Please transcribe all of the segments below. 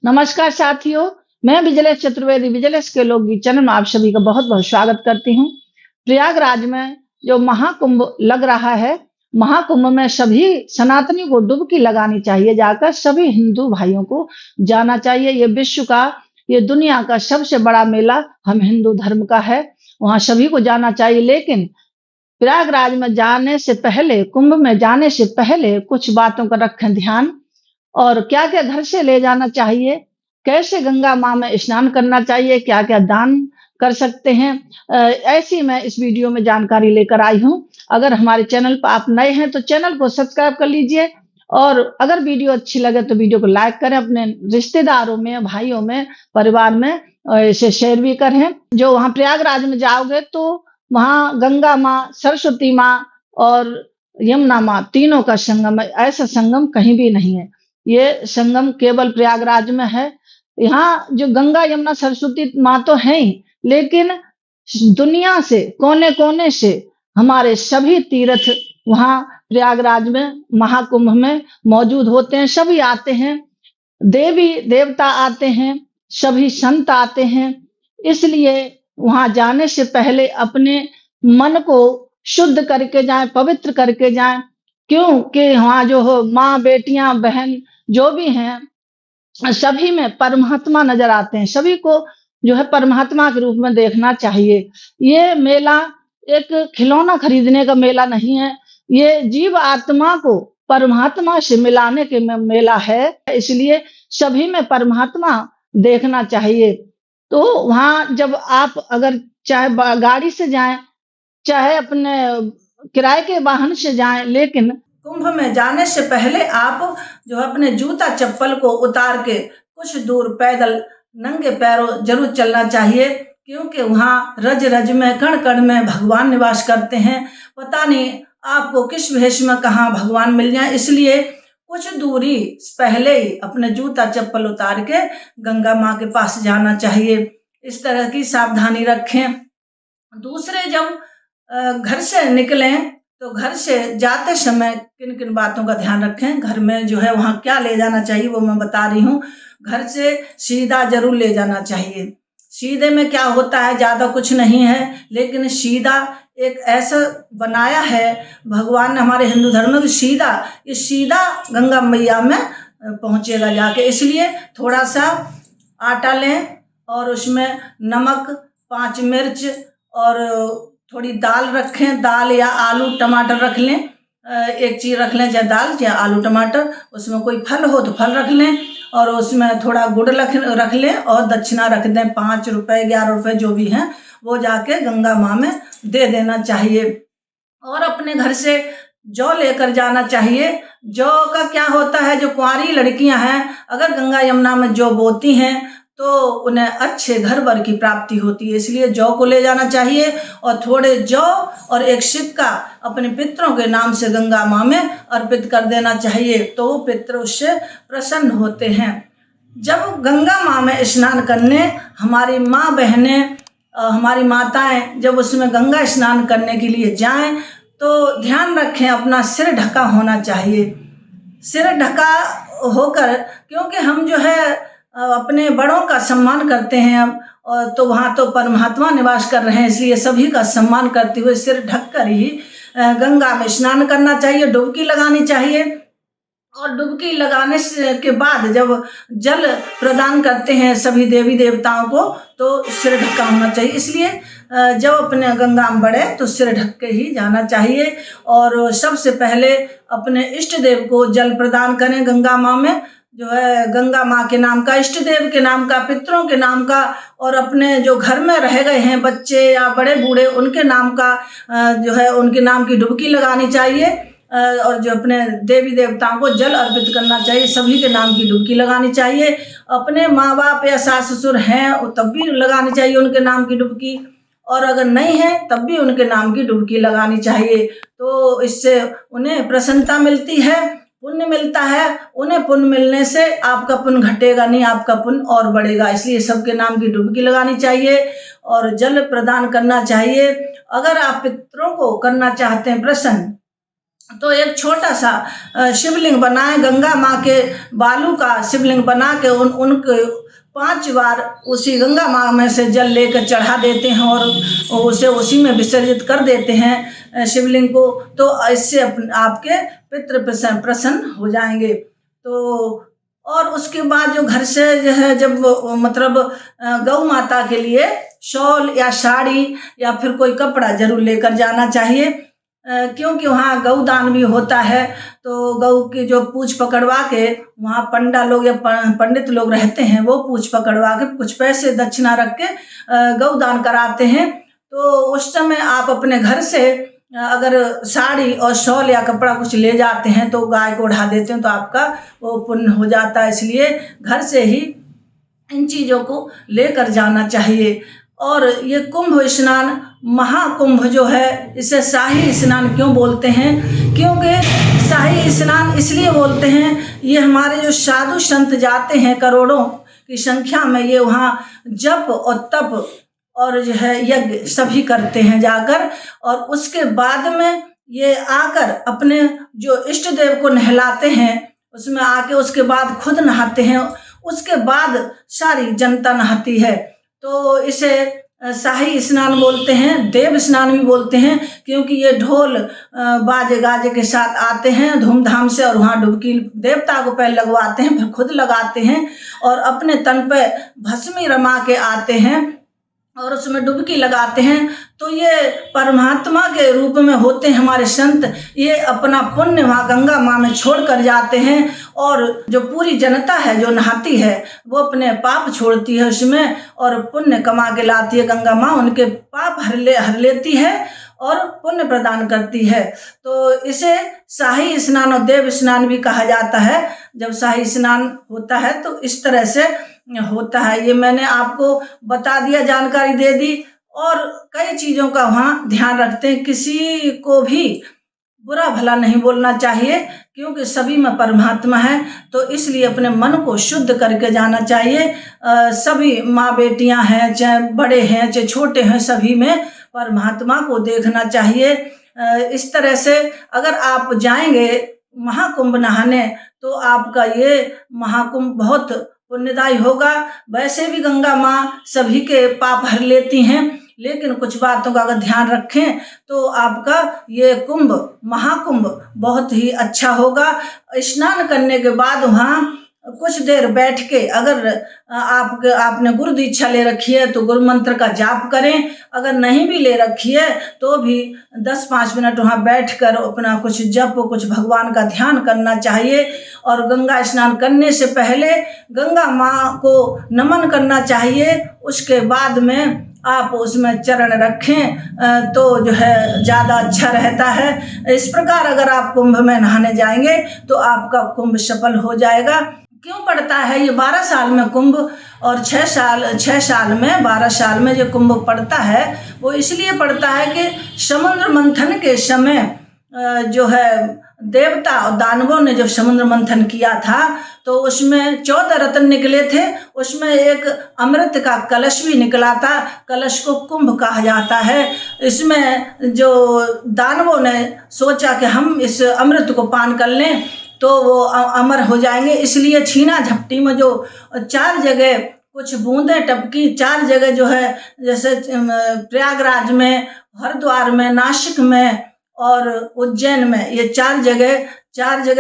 नमस्कार साथियों, मैं विजलेश चतुर्वेदी विजलेश के लोकगीत चैनल में आप सभी का बहुत बहुत स्वागत करती हूँ। प्रयागराज में जो महाकुंभ लग रहा है, महाकुंभ में सभी सनातनी को डुबकी लगानी चाहिए, जाकर सभी हिंदू भाइयों को जाना चाहिए। ये विश्व का, ये दुनिया का सबसे बड़ा मेला हम हिंदू धर्म का है, वहाँ सभी को जाना चाहिए। लेकिन प्रयागराज में जाने से पहले, कुंभ में जाने से पहले कुछ बातों का रखें ध्यान। और क्या-क्या घर से ले जाना चाहिए, कैसे गंगा माँ में स्नान करना चाहिए, क्या-क्या दान कर सकते हैं, ऐसी मैं इस वीडियो में जानकारी लेकर आई हूँ। अगर हमारे चैनल पर आप नए हैं तो चैनल को सब्सक्राइब कर लीजिए और अगर वीडियो अच्छी लगे तो वीडियो को लाइक करें, अपने रिश्तेदारों में, भाइयों में, परिवार में इसे शेयर भी करें। जो वहाँ प्रयागराज में जाओगे तो वहाँ गंगा माँ, सरस्वती माँ और यमुना माँ तीनों का संगम है। ऐसा संगम कहीं भी नहीं है। ये संगम केवल प्रयागराज में है। यहाँ जो गंगा यमुना सरस्वती माँ तो है ही, लेकिन दुनिया से कोने-कोने से हमारे सभी तीर्थ वहाँ प्रयागराज में महाकुंभ में मौजूद होते हैं। सभी आते हैं, देवी देवता आते हैं, सभी संत आते हैं। इसलिए वहाँ जाने से पहले अपने मन को शुद्ध करके जाएँ, पवित्र करके जाएँ। क्योंकि वहाँ जो हो माँ, बेटियाँ, बहन जो भी हैं, सभी में परमात्मा नज़र आते हैं। सभी को जो है परमात्मा के रूप में देखना चाहिए। ये मेला एक खिलौना खरीदने का मेला नहीं है। ये जीव आत्मा को परमात्मा से मिलाने के मेला है। इसलिए सभी में परमात्मा देखना चाहिए। तो वहाँ जब आप अगर चाहे गाड़ी से जाएँ, चाहे अपने किराए के वाहन से जाएँ, लेकिन कुंभ में जाने से पहले आप जो अपने जूता चप्पल को उतार के कुछ दूर पैदल नंगे पैरों जरूर चलना चाहिए, क्योंकि वहाँ रज रज में, कण कण में भगवान निवास करते हैं। पता नहीं आपको किस भेष में कहाँ भगवान मिल जाए, इसलिए कुछ दूरी पहले ही अपने जूता चप्पल उतार के गंगा माँ के पास जाना चाहिए। इस तरह की सावधानी रखें। दूसरे, जब घर से निकलें तो घर से जाते समय किन किन बातों का ध्यान रखें, घर में जो है वहाँ क्या ले जाना चाहिए वो मैं बता रही हूँ। घर से सीधा जरूर ले जाना चाहिए। सीधे में क्या होता है, ज़्यादा कुछ नहीं है, लेकिन सीधा एक ऐसा बनाया है भगवान ने हमारे हिंदू धर्म में, सीधा, ये सीधा गंगा मैया में पहुँचेगा जाके। इसलिए थोड़ा सा आटा लें और उसमें नमक, 5 मिर्च और थोड़ी दाल रखें। दाल या आलू टमाटर रख लें, एक चीज़ रख लें, चाहे दाल या आलू टमाटर। उसमें कोई फल हो तो फल रख लें और उसमें थोड़ा गुड़ रख लें और दक्षिणा रख दें, 5 रुपए, 11 रुपए जो भी हैं, वो जाके गंगा माँ में दे देना चाहिए। और अपने घर से जौ लेकर जाना चाहिए। जौ का क्या होता है, जो कुंवारी लड़कियां हैं अगर गंगा यमुना में जौ बोती हैं तो उन्हें अच्छे घर वर की प्राप्ति होती है, इसलिए जौ को ले जाना चाहिए। और थोड़े जौ और एक सिक्का अपने पितरों के नाम से गंगा माँ में अर्पित कर देना चाहिए, तो वो पितर उससे प्रसन्न होते हैं। जब गंगा माँ में स्नान करने हमारी माँ बहनें, हमारी माताएं जब उसमें गंगा स्नान करने के लिए जाएं तो ध्यान रखें अपना सिर ढका होना चाहिए। सिर ढका होकर, क्योंकि हम जो है अपने बड़ों का सम्मान करते हैं, और तो वहाँ तो परमात्मा निवास कर रहे हैं, इसलिए सभी का सम्मान करते हुए सिर ढककर ही गंगा में स्नान करना चाहिए, डुबकी लगानी चाहिए। और डुबकी लगाने के बाद जब जल प्रदान करते हैं सभी देवी देवताओं को, तो सिर ढका होना चाहिए। इसलिए जब अपने गंगा में बढ़े तो सिर ढक के ही जाना चाहिए। और सबसे पहले अपने इष्ट देव को जल प्रदान करें गंगा माँ में, जो है गंगा माँ के नाम का, इष्ट देव के नाम का, पितरों के नाम का, और अपने जो घर में रह गए हैं बच्चे या बड़े बूढ़े उनके नाम का जो है उनके नाम की डुबकी लगानी चाहिए। और जो अपने देवी देवताओं को जल अर्पित करना चाहिए, सभी के नाम की डुबकी लगानी चाहिए। अपने माँ बाप या सास ससुर हैं तब भी लगानी चाहिए उनके नाम की डुबकी, और अगर नहीं है तब भी उनके नाम की डुबकी लगानी चाहिए। तो इससे उन्हें प्रसन्नता मिलती है, पुण्य मिलता है। उन्हें पुण्य मिलने से आपका पुण्य घटेगा नहीं, आपका पुण्य और बढ़ेगा। इसलिए सबके नाम की डुबकी लगानी चाहिए और जल प्रदान करना चाहिए। अगर आप पितरों को करना चाहते हैं प्रसन्न, तो एक छोटा सा शिवलिंग बनाए, गंगा माँ के बालू का शिवलिंग बना के उनके 5 बार उसी गंगा माँ में से जल लेकर चढ़ा देते हैं और उसे उसी में विसर्जित कर देते हैं शिवलिंग को। तो इससे आपके पितृ प्रसन्न हो जाएंगे। तो और उसके बाद जो घर से जो है, जब मतलब गौ माता के लिए शॉल या साड़ी या फिर कोई कपड़ा जरूर लेकर जाना चाहिए, क्योंकि वहाँ गौ दान भी होता है। तो गौ की जो पूछ पकड़वा के वहाँ पंडा लोग या पंडित लोग रहते हैं, वो पूछ पकड़वा के कुछ पैसे दक्षिणा रख के गौ दान कराते हैं। तो उस समय आप अपने घर से अगर साड़ी और शॉल या कपड़ा कुछ ले जाते हैं तो गाय को उड़ा देते हैं, तो आपका वो पुण्य हो जाता है। इसलिए घर से ही इन चीज़ों को लेकर जाना चाहिए। और ये कुंभ स्नान, महाकुंभ जो है, इसे शाही स्नान क्यों बोलते हैं? क्योंकि शाही स्नान इसलिए बोलते हैं, ये हमारे जो साधु संत जाते हैं करोड़ों की संख्या में, ये वहाँ जप और तप और जो है यज्ञ सभी करते हैं जाकर, और उसके बाद में ये आकर अपने जो इष्ट देव को नहलाते हैं, उसमें आके उसके बाद खुद नहाते हैं, उसके बाद सारी जनता नहाती है। तो इसे शाही स्नान बोलते हैं, देव स्नान भी बोलते हैं, क्योंकि ये ढोल बाजे गाजे के साथ आते हैं धूमधाम से, और वहाँ डुबकी देवता को पहले लगवाते हैं, फिर खुद लगाते हैं और अपने तन पे भस्मी रमा के आते हैं और उसमें डुबकी लगाते हैं। तो ये परमात्मा के रूप में होते हैं हमारे संत। ये अपना पुण्य वहाँ गंगा माँ में छोड़ कर जाते हैं, और जो पूरी जनता है जो नहाती है वो अपने पाप छोड़ती है उसमें और पुण्य कमा के लाती है। गंगा माँ उनके पाप हर लेती है और पुण्य प्रदान करती है। तो इसे शाही स्नान और देव स्नान भी कहा जाता है। जब शाही स्नान होता है तो इस तरह से होता है। ये मैंने आपको बता दिया, जानकारी दे दी। और कई चीज़ों का वहाँ ध्यान रखते हैं, किसी को भी बुरा भला नहीं बोलना चाहिए, क्योंकि सभी में परमात्मा है। तो इसलिए अपने मन को शुद्ध करके जाना चाहिए। सभी माँ बेटियां हैं, चाहे बड़े हैं चाहे छोटे हैं, सभी में परमात्मा को देखना चाहिए। इस तरह से अगर आप जाएंगे महाकुंभ नहाने तो आपका ये महाकुंभ बहुत पुण्यदायी होगा। वैसे भी गंगा माँ सभी के पाप हर लेती हैं, लेकिन कुछ बातों का अगर ध्यान रखें तो आपका ये कुंभ महाकुंभ बहुत ही अच्छा होगा। स्नान करने के बाद वहाँ कुछ देर बैठ के, अगर आपने गुरु दीक्षा ले रखी है तो गुरु मंत्र का जाप करें, अगर नहीं भी ले रखी है तो भी 10-5 मिनट वहाँ बैठकर अपना कुछ जप, कुछ भगवान का ध्यान करना चाहिए। और गंगा स्नान करने से पहले गंगा माँ को नमन करना चाहिए। उसके बाद में आप उसमें चरण रखें तो जो है ज़्यादा अच्छा रहता है। इस प्रकार अगर आप कुंभ में नहाने जाएंगे तो आपका कुंभ सफल हो जाएगा। क्यों पड़ता है ये 12 साल में कुंभ और 6 साल में 12 साल में जो कुंभ पड़ता है, वो इसलिए पड़ता है कि समुद्र मंथन के समय जो है देवता और दानवों ने जब समुद्र मंथन किया था तो उसमें 14 रत्न निकले थे। उसमें एक अमृत का कलश भी निकला था, कलश को कुंभ कहा जाता है। इसमें जो दानवों ने सोचा कि हम इस अमृत को पान कर लें तो वो अमर हो जाएंगे, इसलिए छीना झपटी में जो 4 जगह कुछ बूंदें टपकी, 4 जगह जो है, जैसे प्रयागराज में, हरिद्वार में, नासिक में और उज्जैन में, ये 4 जगह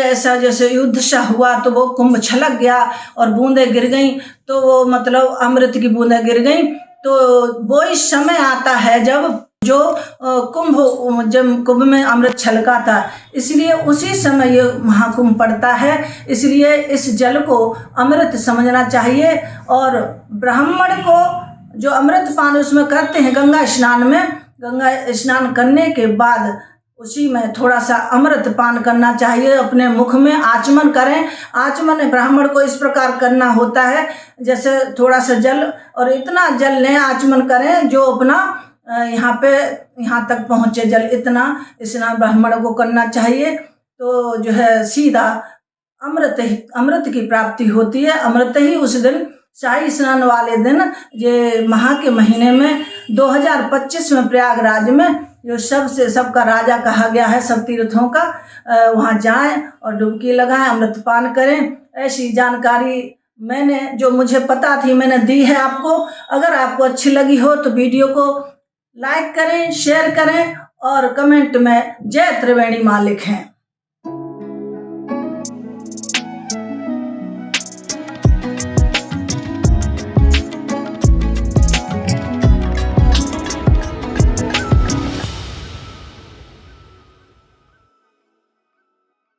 ऐसा जैसे युद्ध सा हुआ तो वो कुंभ छलक गया और बूंदें गिर गईं, तो वो मतलब अमृत की बूंदें गिर गईं। तो वो इस समय आता है जब कुंभ में अमृत छलका था, इसलिए उसी समय ये महाकुंभ पड़ता है। इसलिए इस जल को अमृत समझना चाहिए। और ब्राह्मण को जो अमृत पान उसमें करते हैं गंगा स्नान में, गंगा स्नान करने के बाद उसी में थोड़ा सा अमृत पान करना चाहिए। अपने मुख में आचमन करें। आचमन ब्राह्मण को इस प्रकार करना होता है, जैसे थोड़ा सा जल, और इतना जल लें, आचमन करें जो अपना यहाँ तक पहुँचे जल, इतना स्नान ब्राह्मण को करना चाहिए। तो जो है सीधा अमृत की प्राप्ति होती है। अमृत ही उस दिन शाही स्नान वाले दिन, ये माह के महीने में 2025 में प्रयागराज में जो सबसे सबका राजा कहा गया है, सब तीर्थों का, वहाँ जाएं और डुबकी लगाएं, अमृतपान करें। ऐसी जानकारी मैंने, जो मुझे पता थी, मैंने दी है आपको। अगर आपको अच्छी लगी हो तो वीडियो को लाइक करें, शेयर करें और कमेंट में जय त्रिवेणी माँ लिखें।